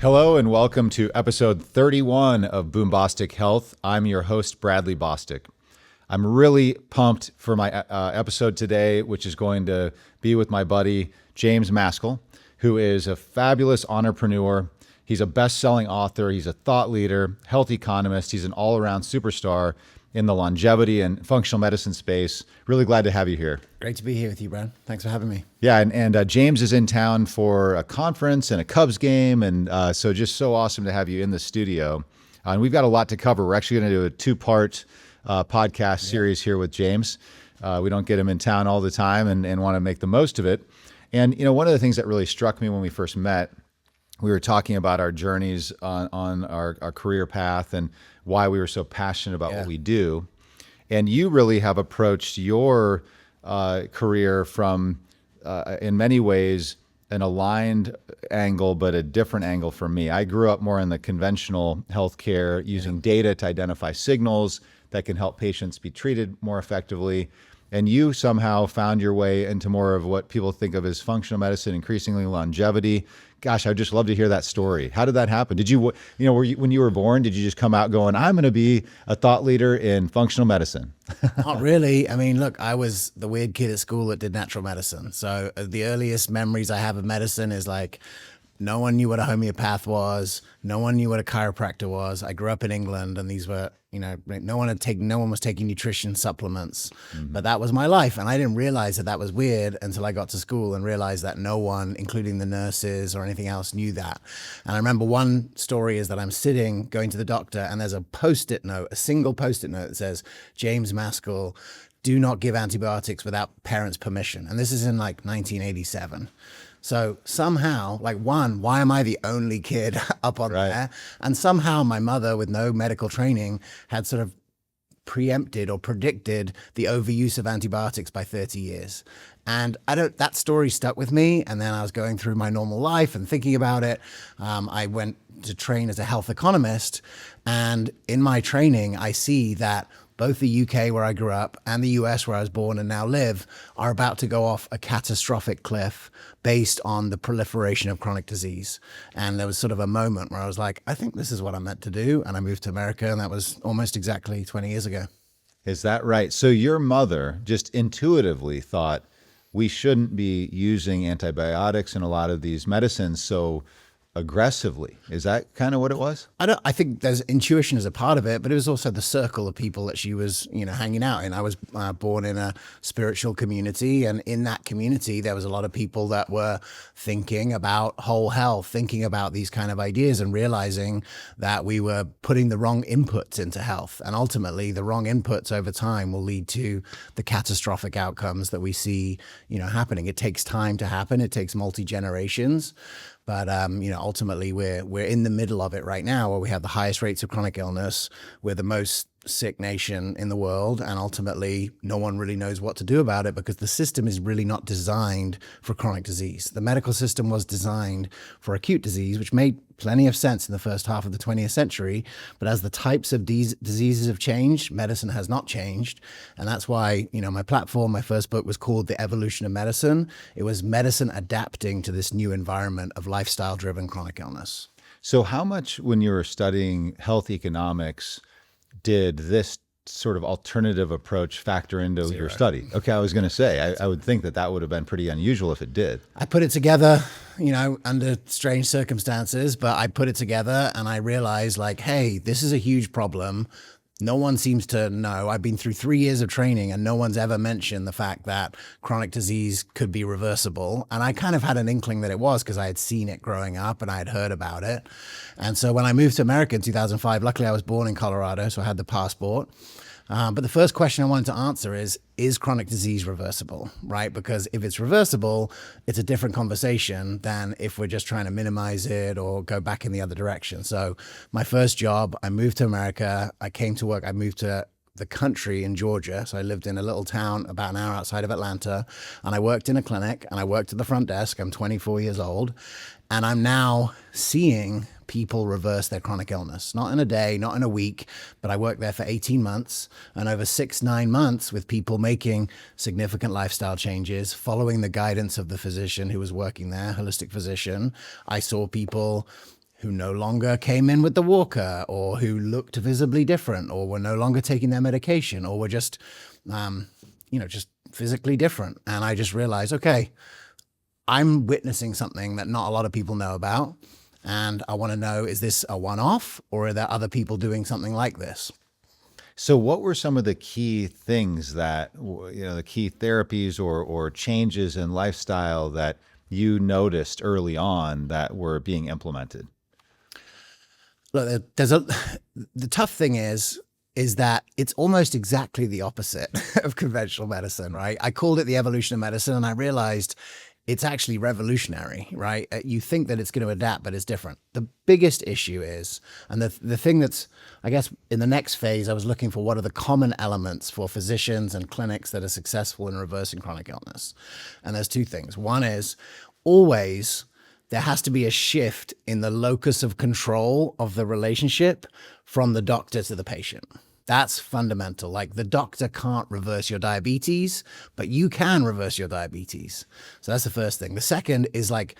Hello and welcome to episode 31 of Boom Bostic Health. I'm your host, Bradley Bostic. I'm really pumped for my episode today, which is going to be with my buddy, James Maskell, who is a fabulous entrepreneur. He's a best-selling author. He's a thought leader, health economist. He's an all-around superstar in the longevity and functional medicine space. Really glad to have you here. Great to be here with you, Brad. Thanks for having me. Yeah, and James is in town for a conference and a Cubs game, and so just so awesome to have you in the studio. And we've got a lot to cover. We're actually going to do a two-part podcast series here with James. We don't get him in town all the time and want to make the most of it. And you know, one of the things that really struck me when we first met, we were talking about our journeys on our career path and why we were so passionate about what we do. And you really have approached your career from, in many ways, an aligned angle, but a different angle for me. I grew up more in the conventional healthcare, using data to identify signals that can help patients be treated more effectively. And you somehow found your way into more of what people think of as functional medicine, increasingly longevity. Gosh, I'd just love to hear that story. How did that happen? Did you, when you were born, did you just come out going, I'm going to be a thought leader in functional medicine? Not really. I mean, look, I was the weird kid at school that did natural medicine. So the earliest memories I have of medicine is like, no one knew what a homeopath was. No one knew what a chiropractor was. I grew up in England, and these were, no one was taking nutrition supplements, but that was my life. And I didn't realize that was weird until I got to school and realized that no one, including the nurses or anything else, knew that. And I remember one story is that I'm sitting, going to the doctor, and there's a Post-it note, a single Post-it note that says, James Maskell, do not give antibiotics without parents' permission. And this is in like 1987. So somehow, why am I the only kid up on there? And somehow my mother, with no medical training, had sort of preempted or predicted the overuse of antibiotics by 30 years. And that story stuck with me. And then I was going through my normal life and thinking about it. I went to train as a health economist. And in my training, I see that both the UK, where I grew up, and the US, where I was born and now live, are about to go off a catastrophic cliff based on the proliferation of chronic disease. And there was sort of a moment where I was like, I think this is what I'm meant to do. And I moved to America, and that was almost exactly 20 years ago. Is that right? So your mother just intuitively thought we shouldn't be using antibiotics and a lot of these medicines so aggressively. Is that kind of what it was? I think there's intuition as a part of it, but it was also the circle of people that she was, hanging out in. I was born in a spiritual community, and in that community, there was a lot of people that were thinking about whole health, thinking about these kind of ideas, and realizing that we were putting the wrong inputs into health. And ultimately, the wrong inputs over time will lead to the catastrophic outcomes that we see, happening. It takes time to happen. It takes multi-generations. But ultimately, we're in the middle of it right now, where we have the highest rates of chronic illness. We're the most sick nation in the world, and ultimately, no one really knows what to do about it because the system is really not designed for chronic disease. The medical system was designed for acute disease, which made plenty of sense in the first half of the 20th century. But as the types of diseases have changed, medicine has not changed. And that's why, my platform, my first book was called The Evolution of Medicine. It was medicine adapting to this new environment of lifestyle-driven chronic illness. So how much, when you were studying health economics, did this sort of alternative approach factor into your study? Okay, I was going to say, I would think that would have been pretty unusual if it did. I put it together, under strange circumstances, but I put it together and I realized hey, this is a huge problem. No one seems to know. I've been through 3 years of training and no one's ever mentioned the fact that chronic disease could be reversible. And I kind of had an inkling that it was because I had seen it growing up and I had heard about it. And so when I moved to America in 2005, luckily I was born in Colorado, so I had the passport. But the first question I wanted to answer is chronic disease reversible, right? Because if it's reversible, it's a different conversation than if we're just trying to minimize it or go back in the other direction. So my first job, I moved to America. I came to work. I moved to the country in Georgia. So I lived in a little town about an hour outside of Atlanta, and I worked in a clinic and I worked at the front desk. I'm 24 years old, and I'm now seeing people reverse their chronic illness. Not in a day, not in a week, but I worked there for 18 months and over 9 months with people making significant lifestyle changes, following the guidance of the physician who was working there, holistic physician. I saw people who no longer came in with the walker, or who looked visibly different, or were no longer taking their medication, or were just, just physically different. And I just realized, okay, I'm witnessing something that not a lot of people know about. And I want to know, is this a one-off, or are there other people doing something like this? So what were some of the key things that, the key therapies or changes in lifestyle that you noticed early on that were being implemented? Look, the tough thing is that it's almost exactly the opposite of conventional medicine, right? I called it the evolution of medicine, and I realized it's actually revolutionary, right? You think that it's going to adapt, but it's different. The biggest issue is, and the thing that's, I guess, in the next phase, I was looking for what are the common elements for physicians and clinics that are successful in reversing chronic illness. And there's two things. One is always there has to be a shift in the locus of control of the relationship from the doctor to the patient. That's fundamental. Like, the doctor can't reverse your diabetes, but you can reverse your diabetes. So that's the first thing. The second is like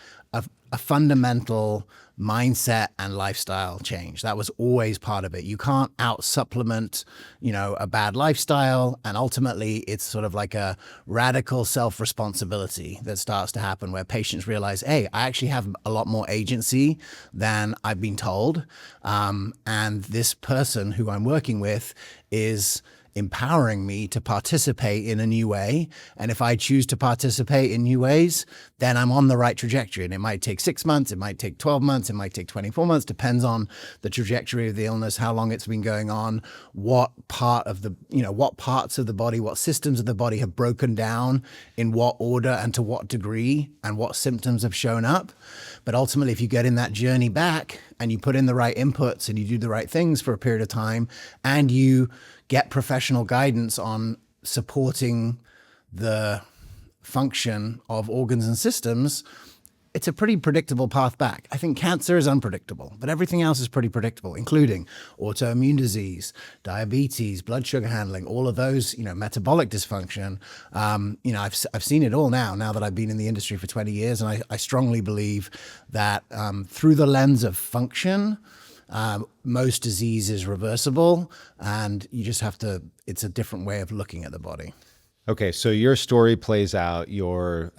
a fundamental mindset and lifestyle change. That was always part of it. You can't out supplement, a bad lifestyle. And ultimately it's sort of like a radical self-responsibility that starts to happen, where patients realize, hey, I actually have a lot more agency than I've been told. And this person who I'm working with is empowering me to participate in a new way. And if I choose to participate in new ways, then I'm on the right trajectory. And it might take 6 months, it might take 12 months, it might take 24 months, depends on the trajectory of the illness, how long it's been going on, what part of the, what parts of the body, what systems of the body have broken down, in what order and to what degree, and what symptoms have shown up. But ultimately, if you get in that journey back and you put in the right inputs and you do the right things for a period of time, and you get professional guidance on supporting the function of organs and systems, it's a pretty predictable path back. I think cancer is unpredictable, but everything else is pretty predictable, including autoimmune disease, diabetes, blood sugar handling, all of those, metabolic dysfunction. I've seen it all now that I've been in the industry for 20 years. And I strongly believe that through the lens of function, most disease is reversible, and you just have to, it's a different way of looking at the body. Okay. So your story plays out. You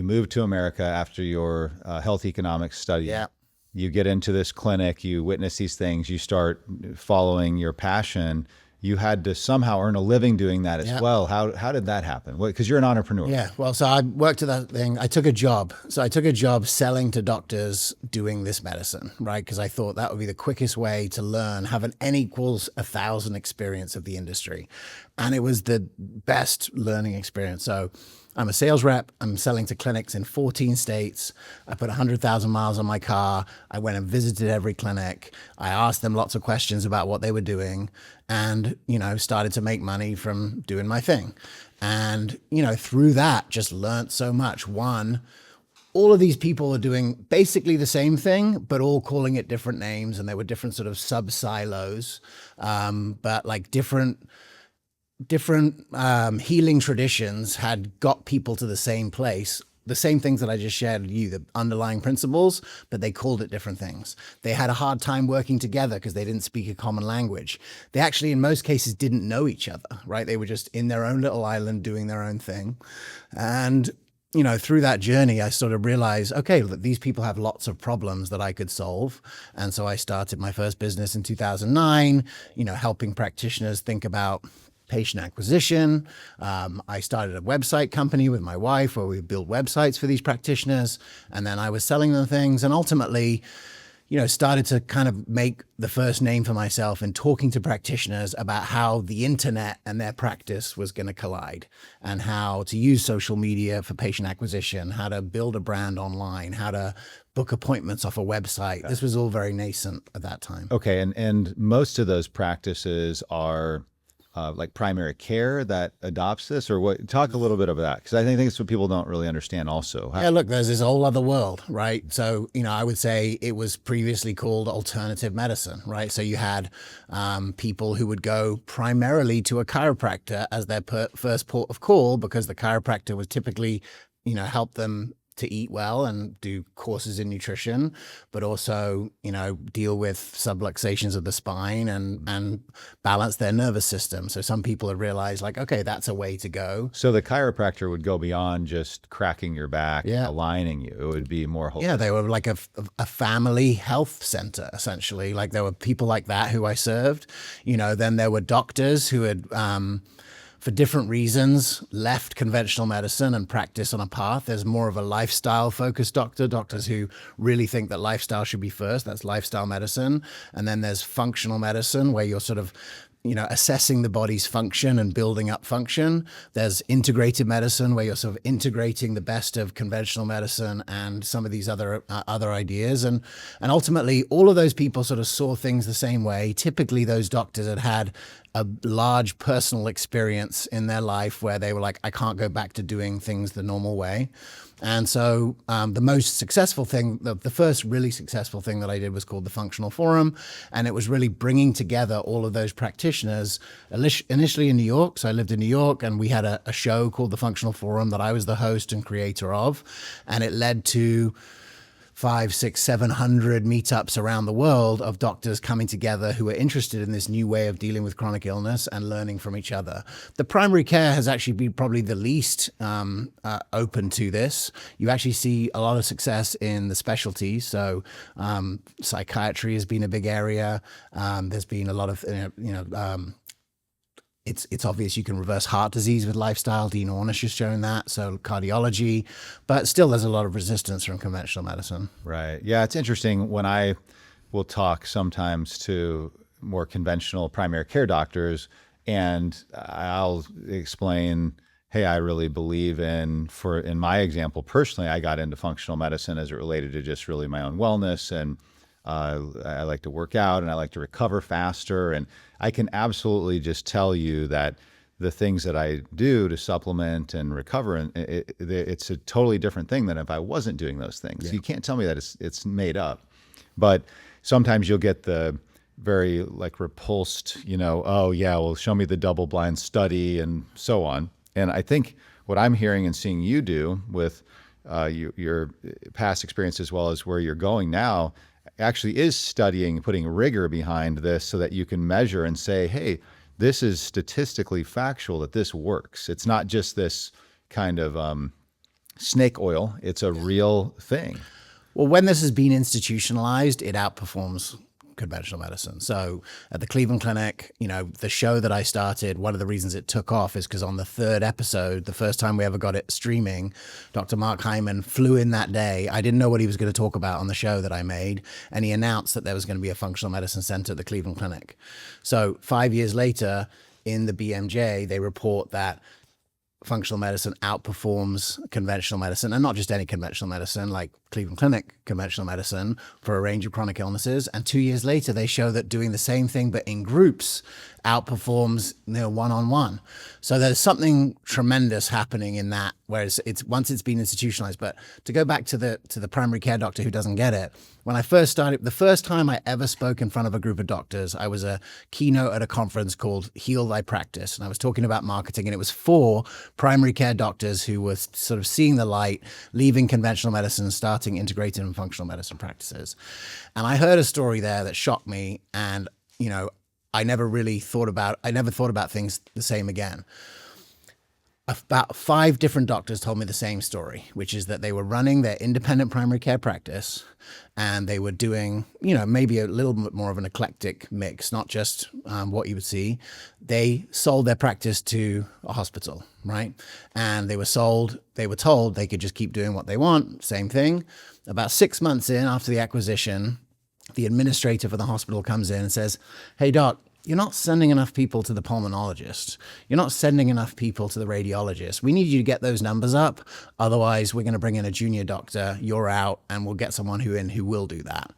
moved to America after your health economics study. Yeah. You get into this clinic, you witness these things, you start following your passion. You had to somehow earn a living doing that as well. How did that happen? Because you're an entrepreneur. Yeah. Well, so I worked at that thing. I took a job. So I took a job selling to doctors doing this medicine, right? Because I thought that would be the quickest way to learn, have an N equals 1,000 experience of the industry. And it was the best learning experience. So I'm a sales rep. I'm selling to clinics in 14 states. I put 100,000 miles on my car. I went and visited every clinic. I asked them lots of questions about what they were doing, and, started to make money from doing my thing. And, through that, just learned so much. One, all of these people are doing basically the same thing, but all calling it different names. And there were different sort of sub silos, but like different healing traditions had got people to the same place, the same things that I just shared with you, the underlying principles, but they called it different things. They had a hard time working together because they didn't speak a common language. They actually, in most cases, didn't know each other, right? They were just in their own little island doing their own thing. And through that journey, I sort of realized, okay, look, these people have lots of problems that I could solve. And so I started my first business in 2009, helping practitioners think about patient acquisition. I started a website company with my wife where we build websites for these practitioners. And then I was selling them things, and ultimately, started to kind of make the first name for myself in talking to practitioners about how the internet and their practice was going to collide, and how to use social media for patient acquisition, how to build a brand online, how to book appointments off a website. This was all very nascent at that time. Okay. And most of those practices are like primary care that adopts this, or what? Talk a little bit about that, because I think it's what people don't really understand also. Yeah, look, there's this whole other world, right? So, I would say it was previously called alternative medicine, right? So you had people who would go primarily to a chiropractor as their first port of call, because the chiropractor would typically, help them to eat well and do courses in nutrition, but also, deal with subluxations of the spine and balance their nervous system. So some people have realized like, okay, that's a way to go. So the chiropractor would go beyond just cracking your back, Yeah. aligning you. It would be more holistic. Yeah, they were like a family health center, essentially. Like there were people like that who I served. Then there were doctors who had, for different reasons, left conventional medicine and practice on a path. There's more of a lifestyle-focused doctors who really think that lifestyle should be first. That's lifestyle medicine. And then there's functional medicine, where you're sort of assessing the body's function and building up function. There's integrated medicine, where you're sort of integrating the best of conventional medicine and some of these other ideas. And ultimately, all of those people sort of saw things the same way. Typically, those doctors had a large personal experience in their life where they were like, I can't go back to doing things the normal way. And so the most successful thing, the first really successful thing that I did was called the Functional Forum. And it was really bringing together all of those practitioners initially in New York. So I lived in New York, and we had a show called the Functional Forum that I was the host and creator of. And it led to 500, 600, 700 meetups around the world of doctors coming together who are interested in this new way of dealing with chronic illness and learning from each other. The primary care has actually been probably the least open to this. You actually see a lot of success in the specialties. So psychiatry has been a big area. There's been a lot of, it's obvious you can reverse heart disease with lifestyle. Dean Ornish has shown that. So cardiology, but still there's a lot of resistance from conventional medicine. Right. Yeah, it's interesting when I will talk sometimes to more conventional primary care doctors, and I'll explain, hey, I really believe in my example, personally, I got into functional medicine as it related to just really my own wellness, and I like to work out and I like to recover faster. And I can absolutely just tell you that the things that I do to supplement and recover, and it's a totally different thing than if I wasn't doing those things. Yeah. You can't tell me that it's made up. But sometimes you'll get the very like repulsed, oh yeah, well, show me the double-blind study and so on. And I think what I'm hearing and seeing you do with your past experience as well as where you're going now actually is studying, putting rigor behind this so that you can measure and say, hey, this is statistically factual that this works. It's not just this kind of snake oil. It's a real thing. Well, when this has been institutionalized, it outperforms conventional medicine. So at the Cleveland Clinic, the show that I started, one of the reasons it took off is because on the third episode, the first time we ever got it streaming, Dr. Mark Hyman flew in that day. I didn't know what he was going to talk about on the show that I made, and he announced that there was going to be a functional medicine center at the Cleveland Clinic. So 5 years later, in the BMJ, they report that functional medicine outperforms conventional medicine, and not just any conventional medicine, like Cleveland Clinic conventional medicine for a range of chronic illnesses. And 2 years later, they show that doing the same thing, but in groups, outperforms one-on-one. So there's something tremendous happening in that, whereas it's once it's been institutionalized. But to go back to the primary care doctor who doesn't get it, when I first started, the first time I ever spoke in front of a group of doctors, I was a keynote at a conference called Heal Thy Practice. And I was talking about marketing, and it was for primary care doctors who were sort of seeing the light, leaving conventional medicine, starting integrated and functional medicine practices. And I heard a story there that shocked me. And, I never thought about things the same again. About 5 different doctors told me the same story, which is that they were running their independent primary care practice, and they were doing, maybe a little bit more of an eclectic mix, not just what you would see. They sold their practice to a hospital, right? And they were told they could just keep doing what they want, same thing. About 6 months in after the acquisition, the administrator for the hospital comes in and says, hey, doc, you're not sending enough people to the pulmonologist. You're not sending enough people to the radiologist. We need you to get those numbers up. Otherwise, we're going to bring in a junior doctor. You're out, and we'll get someone who will do that.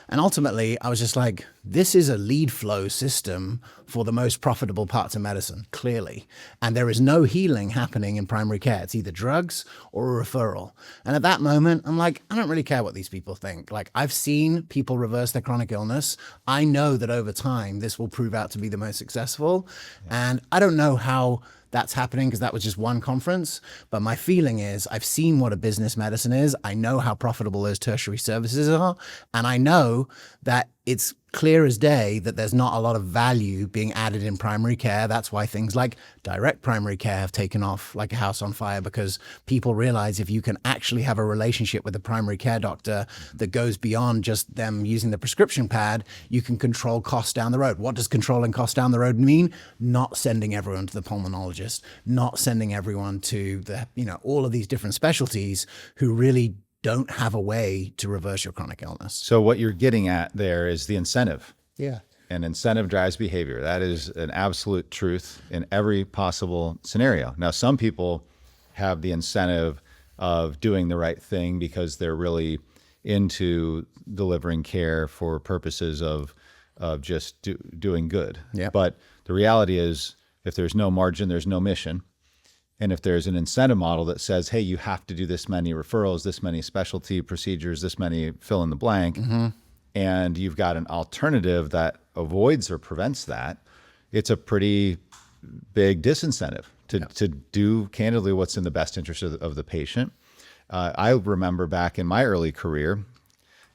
And ultimately, I was just like, this is a lead flow system for the most profitable parts of medicine, clearly. And there is no healing happening in primary care. It's either drugs or a referral. And at that moment, I'm like, I don't really care what these people think. Like, I've seen people reverse their chronic illness. I know that over time, this will prove out to be the most successful. Yeah. And I don't know how that's happening because that was just one conference. But my feeling is I've seen what a business medicine is. I know how profitable those tertiary services are. And I know that it's clear as day that there's not a lot of value being added in primary care. That's why things like direct primary care have taken off like a house on fire, because people realize if you can actually have a relationship with a primary care doctor that goes beyond just them using the prescription pad, you can control costs down the road. What does controlling costs down the road mean? Not sending everyone to the pulmonologist, not sending everyone to the, all of these different specialties who really don't have a way to reverse your chronic illness. So what you're getting at there is the incentive. Yeah. And incentive drives behavior. That is an absolute truth in every possible scenario. Now, some people have the incentive of doing the right thing because they're really into delivering care for purposes of just doing good. Yeah. But the reality is, if there's no margin, there's no mission. And if there's an incentive model that says, hey, you have to do this many referrals, this many specialty procedures, this many fill in the blank, and you've got an alternative that avoids or prevents that, it's a pretty big disincentive to do candidly what's in the best interest of the patient. I remember back in my early career,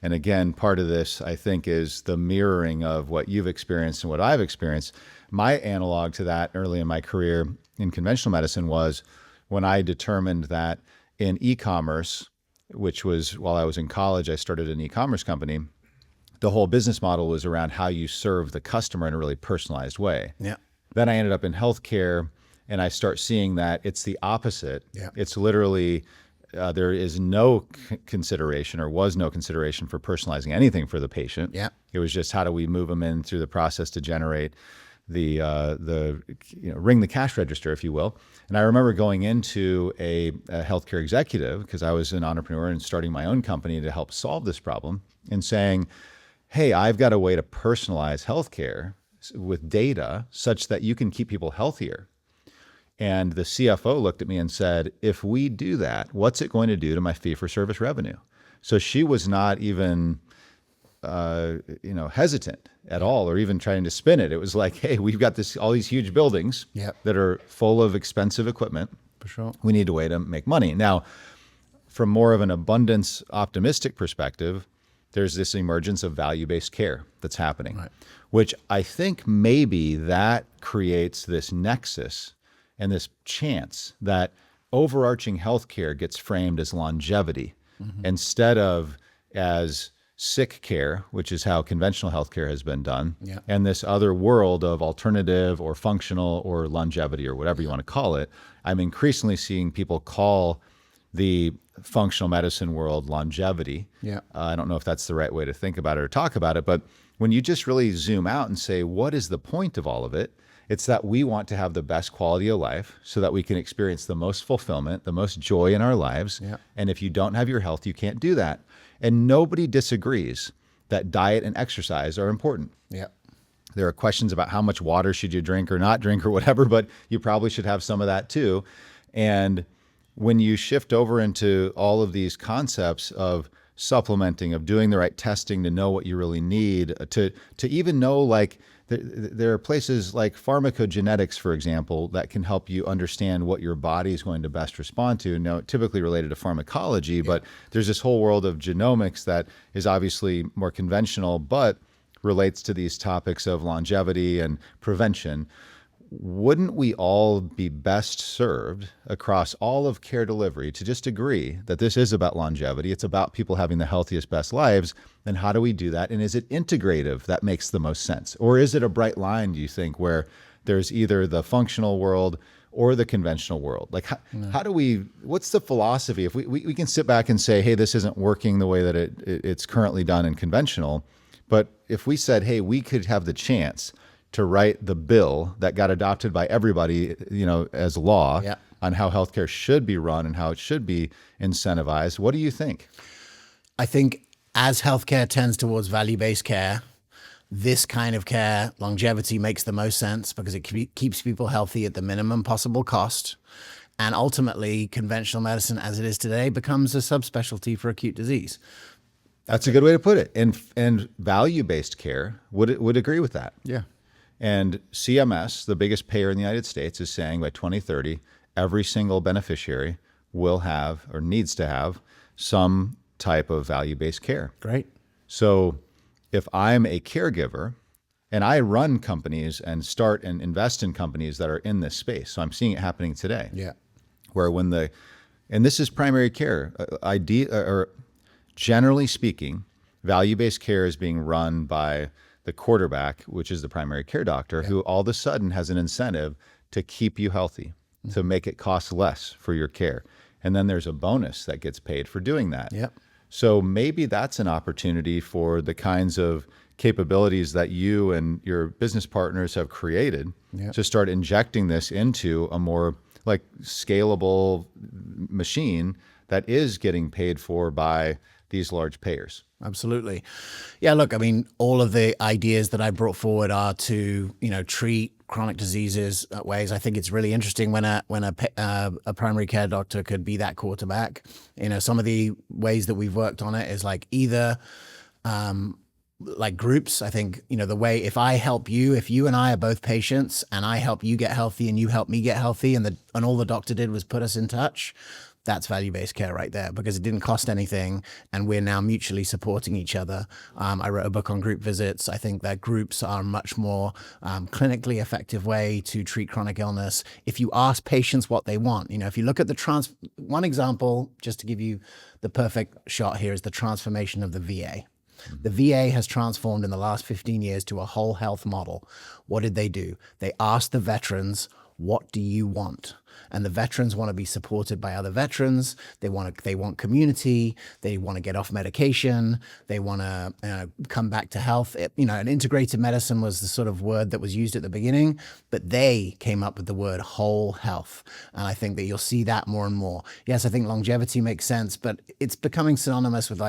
and again, part of this, I think, is the mirroring of what you've experienced and what I've experienced. My analog to that early in my career in conventional medicine was when I determined that in e-commerce, which was while I was in college, I started an e-commerce company. The whole business model was around how you serve the customer in a really personalized way. Yeah. Then I ended up in healthcare, and I start seeing that it's the opposite. Yeah. It's literally there is no consideration, or was no consideration, for personalizing anything for the patient. Yeah. It was just how do we move them in through the process to generate the ring the cash register, if you will. And I remember going into a healthcare executive, because I was an entrepreneur and starting my own company to help solve this problem, and saying, hey, I've got a way to personalize healthcare with data such that you can keep people healthier. And the CFO looked at me and said, if we do that, what's it going to do to my fee-for-service revenue? So she was not even hesitant at all, or even trying to spin it. It was like, hey, we've got all these huge buildings that are full of expensive equipment. For sure. We need a way to make money. Now, from more of an abundance optimistic perspective, there's this emergence of value-based care that's happening, which I think maybe that creates this nexus and this chance that overarching healthcare gets framed as longevity instead of as sick care, which is how conventional healthcare has been done, and this other world of alternative or functional or longevity or whatever you want to call it. I'm increasingly seeing people call the functional medicine world longevity. I don't know if that's the right way to think about it or talk about it, but when you just really zoom out and say, what is the point of all of it? It's that we want to have the best quality of life so that we can experience the most fulfillment, the most joy in our lives. And if you don't have your health, you can't do that. And nobody disagrees that diet and exercise are important. There are questions about how much water should you drink or not drink or whatever, but you probably should have some of that too. And when you shift over into all of these concepts of supplementing, of doing the right testing to know what you really need, to even know, like, there are places like pharmacogenetics, for example, that can help you understand what your body is going to best respond to. Now, typically related to pharmacology, but there's this whole world of genomics that is obviously more conventional, but relates to these topics of longevity and prevention. Wouldn't we all be best served across all of care delivery to just agree that this is about longevity? It's about people having the healthiest, best lives. And how do we do that? And is it integrative that makes the most sense? Or is it a bright line, do you think, where there's either the functional world or the conventional world? Like, how do we, what's the philosophy? If we can sit back and say, hey, this isn't working the way that it's currently done in conventional. But if we said, hey, we could have the chance to write the bill that got adopted by everybody, as law on how healthcare should be run and how it should be incentivized. What do you think? I think as healthcare tends towards value-based care, this kind of care, longevity, makes the most sense because it keeps people healthy at the minimum possible cost. And ultimately, conventional medicine as it is today becomes a subspecialty for acute disease. That's a good way to put it. And value-based care would agree with that. And CMS, the biggest payer in the United States, is saying by 2030, every single beneficiary will have or needs to have some type of value-based care. Great. So if I'm a caregiver and I run companies and start and invest in companies that are in this space, so I'm seeing it happening today. Yeah. Where and this is primary care, or generally speaking, value-based care is being run by the quarterback, which is the primary care doctor, who all of a sudden has an incentive to keep you healthy, to make it cost less for your care. And then there's a bonus that gets paid for doing that. Yep. So maybe that's an opportunity for the kinds of capabilities that you and your business partners have created to start injecting this into a more like scalable machine that is getting paid for by these large payers. Absolutely. Yeah, look, I mean, all of the ideas that I brought forward are to, treat chronic diseases ways. I think it's really interesting when a primary care doctor could be that quarterback. Some of the ways that we've worked on it is like either like groups. I think, the way if I help you, if you and I are both patients and I help you get healthy and you help me get healthy and all the doctor did was put us in touch, that's value-based care right there because it didn't cost anything and we're now mutually supporting each other. I wrote a book on group visits. I think that groups are a much more clinically effective way to treat chronic illness. If you ask patients what they want, if you look at one example, just to give you the perfect shot here is the transformation of the VA. The VA has transformed in the last 15 years to a whole health model. What did they do? They asked the veterans, what do you want? And the veterans want to be supported by other veterans. They want community. They want to get off medication. They want to come back to health. An integrated medicine was the sort of word that was used at the beginning, but they came up with the word whole health. And I think that you'll see that more and more. Yes, I think longevity makes sense, but it's becoming synonymous with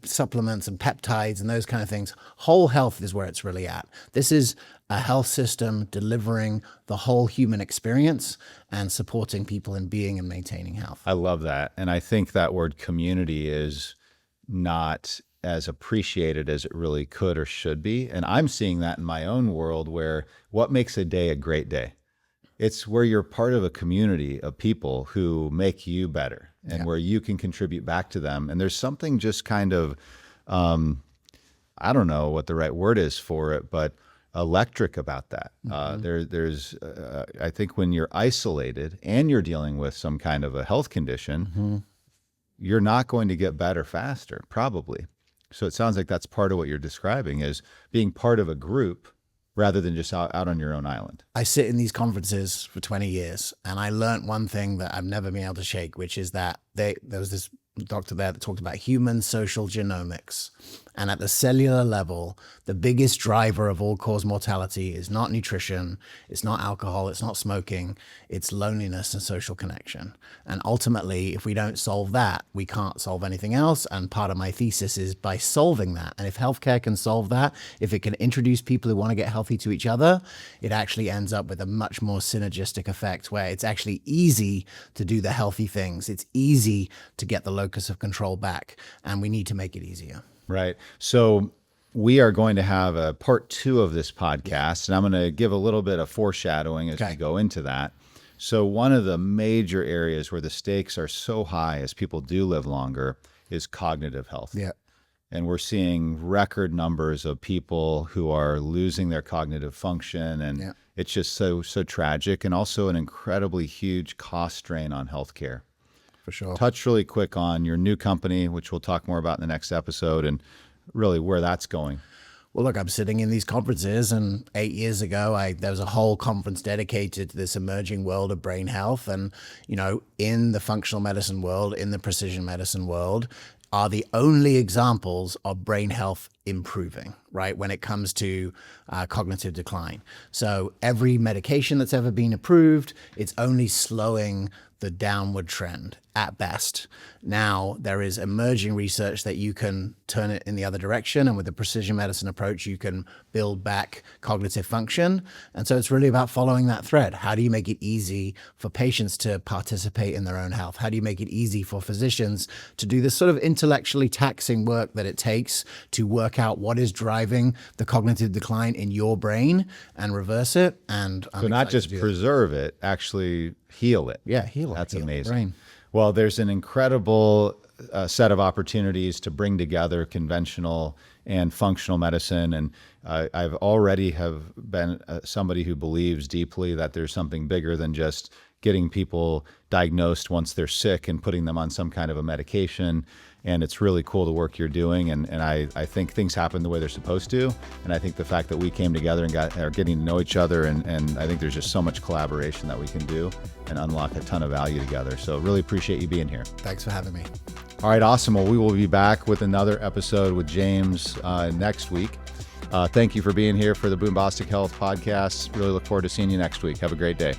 supplements and peptides and those kind of things. Whole health is where it's really at. This is a health system delivering the whole human experience and supporting people in being and maintaining health. I love that. And I think that word community is not as appreciated as it really could or should be. And I'm seeing that in my own world where what makes a day a great day? It's where you're part of a community of people who make you better and where you can contribute back to them. And there's something just kind of, I don't know what the right word is for it, but electric about that. There's I think when you're isolated and you're dealing with some kind of a health condition, you're not going to get better faster, probably. So it sounds like that's part of what you're describing is being part of a group rather than just out on your own island. I sit in these conferences for 20 years and I learned one thing that I've never been able to shake, which is that there was this doctor there that talked about human social genomics. And at the cellular level, the biggest driver of all-cause mortality is not nutrition, it's not alcohol, it's not smoking, it's loneliness and social connection. And ultimately, if we don't solve that, we can't solve anything else. And part of my thesis is by solving that. And if healthcare can solve that, if it can introduce people who want to get healthy to each other, it actually ends up with a much more synergistic effect where it's actually easy to do the healthy things. It's easy to get the locus of control back, and we need to make it easier. Right. So we are going to have a part 2 of this podcast, and I'm going to give a little bit of foreshadowing as we go into that. So one of the major areas where the stakes are so high as people do live longer is cognitive health. Yeah. And we're seeing record numbers of people who are losing their cognitive function, and it's just so tragic, and also an incredibly huge cost strain on healthcare. For sure. Touch really quick on your new company, which we'll talk more about in the next episode, and really where that's going. Well, look, I'm sitting in these conferences, and 8 years ago, there was a whole conference dedicated to this emerging world of brain health. And, in the functional medicine world, in the precision medicine world, are the only examples of brain health improving, right, when it comes to cognitive decline. So every medication that's ever been approved, it's only slowing the downward trend at best. Now, there is emerging research that you can turn it in the other direction. And with the precision medicine approach, you can build back cognitive function. And so it's really about following that thread. How do you make it easy for patients to participate in their own health? How do you make it easy for physicians to do this sort of intellectually taxing work that it takes to work work out what is driving the cognitive decline in your brain and reverse it. And So not just preserve it, actually heal it. Yeah, heal it. That's Heal the amazing. brain. Well, there's an incredible set of opportunities to bring together conventional and functional medicine. And I've already have been somebody who believes deeply that there's something bigger than just getting people diagnosed once they're sick and putting them on some kind of a medication. And it's really cool the work you're doing. And I think things happen the way they're supposed to. And I think the fact that we came together and are getting to know each other, and I think there's just so much collaboration that we can do and unlock a ton of value together. So really appreciate you being here. Thanks for having me. All right, awesome. Well, we will be back with another episode with James next week. Thank you for being here for the Boom Bostic Health podcast. Really look forward to seeing you next week. Have a great day.